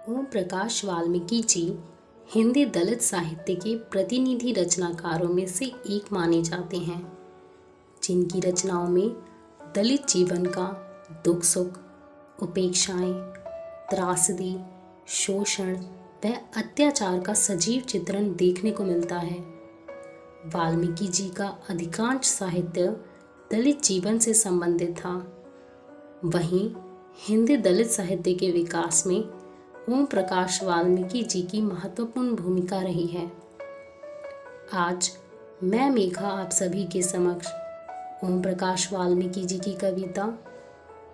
ओम प्रकाश वाल्मीकि जी हिंदी दलित साहित्य के प्रतिनिधि रचनाकारों में से एक माने जाते हैं, जिनकी रचनाओं में दलित जीवन का दुख सुख, उपेक्षाएं, त्रासदी, शोषण व अत्याचार का सजीव चित्रण देखने को मिलता है। वाल्मीकि जी का अधिकांश साहित्य दलित जीवन से संबंधित था। वहीं हिंदी दलित साहित्य के विकास में ओम प्रकाश वाल्मीकि जी की महत्वपूर्ण भूमिका रही है। आज मैं मेघा आप सभी के समक्ष ओम प्रकाश वाल्मीकि जी की कविता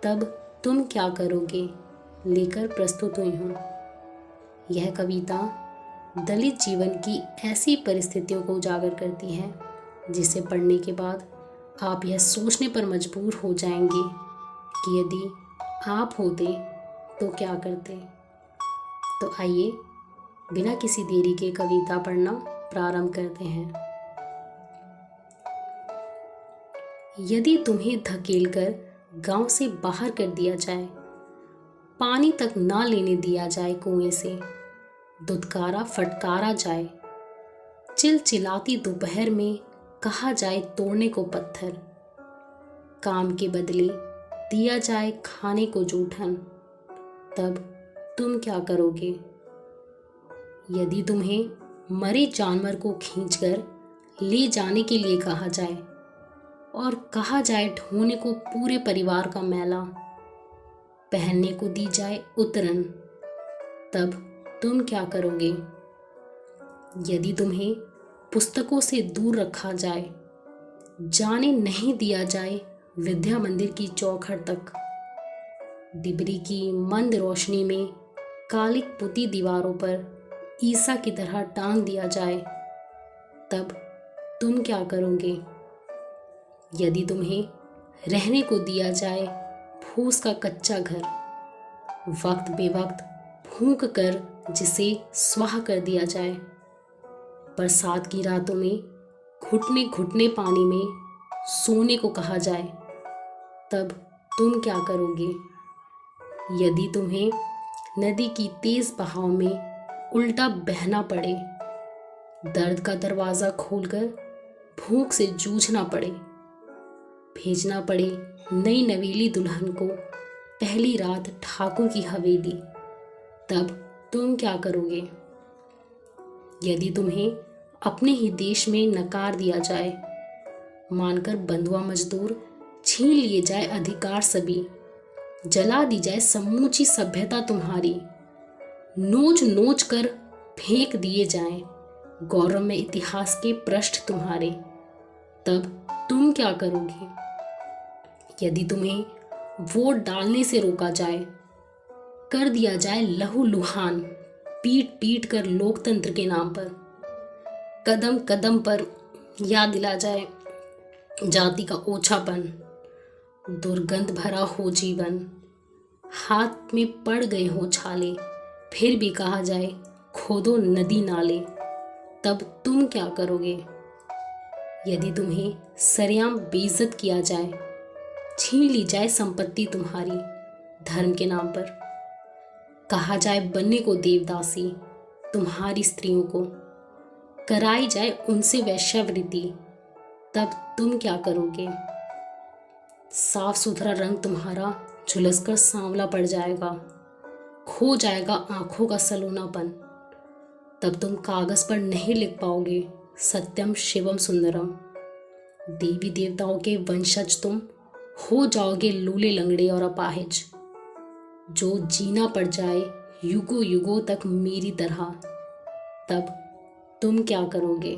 तब तुम क्या करोगे लेकर प्रस्तुत हुई हूँ। यह कविता दलित जीवन की ऐसी परिस्थितियों को उजागर करती है जिसे पढ़ने के बाद आप यह सोचने पर मजबूर हो जाएंगे कि यदि आप होते तो क्या करते। तो आइए बिना किसी देरी के कविता पढ़ना प्रारंभ करते हैं। यदि तुम्हें धकेलकर गांव से बाहर कर दिया जाए, पानी तक ना लेने दिया जाए कुएं से, दुत्कारा फटकारा जाए, चिलचिलाती दोपहर में कहा जाए तोड़ने को पत्थर, काम के बदले दिया जाए खाने को जूठन, तब तुम क्या करोगे। यदि तुम्हें मरे जानवर को खींचकर ले जाने के लिए कहा जाए और कहा जाए ढोने को पूरे परिवार का मैला, पहनने को दी जाए उतरन, तब तुम क्या करोगे। यदि तुम्हें पुस्तकों से दूर रखा जाए, जाने नहीं दिया जाए विद्या मंदिर की चौखट तक, डिबरी की मंद रोशनी में कालिक पुती दीवारों पर ईसा की तरह टांग दिया जाए, तब तुम क्या करोगे। यदि तुम्हें रहने को दिया जाए फूस का कच्चा घर, वक्त बेवक्त फूंक कर जिसे स्वाह कर दिया जाए, बरसात की रातों में घुटने घुटने पानी में सोने को कहा जाए, तब तुम क्या करोगे। यदि तुम्हें नदी की तेज बहाव में उल्टा बहना पड़े, दर्द का दरवाज़ा खोलकर भूख से जूझना पड़े, भेजना पड़े नई नवेली दुल्हन को पहली रात ठाकुर की हवेली, तब तुम क्या करोगे। यदि तुम्हें अपने ही देश में नकार दिया जाए, मानकर बंधुआ मजदूर छीन लिए जाए अधिकार सभी, जला दी जाए समूची सभ्यता तुम्हारी, नोच नोच कर फेंक दिए जाएं गौरव में इतिहास के पृष्ठ तुम्हारे, तब तुम क्या करोगे। यदि तुम्हें वोट डालने से रोका जाए, कर दिया जाए लहू लुहान पीट पीट कर लोकतंत्र के नाम पर, कदम कदम पर याद दिला जाए जाति का ओछापन, दुर्गंध भरा हो जीवन, हाथ में पड़ गए हो छाले, फिर भी कहा जाए खोदो नदी नाले, तब तुम क्या करोगे। यदि तुम्हें सरेआम बेइज्जत किया जाए, छीन ली जाए संपत्ति तुम्हारी धर्म के नाम पर, कहा जाए बनने को देवदासी तुम्हारी स्त्रियों को, कराई जाए उनसे वैश्यावृत्ति, तब तुम क्या करोगे। साफ सुथरा रंग तुम्हारा झुलसकर सांवला पड़ जाएगा, खो जाएगा आंखों का सलोनापन, तब तुम कागज पर नहीं लिख पाओगे सत्यम शिवम सुंदरम। देवी देवताओं के वंशज तुम हो जाओगे लूले लंगड़े और अपाहिज, जो जीना पड़ जाए युगों युगों तक मेरी तरह, तब तुम क्या करोगे।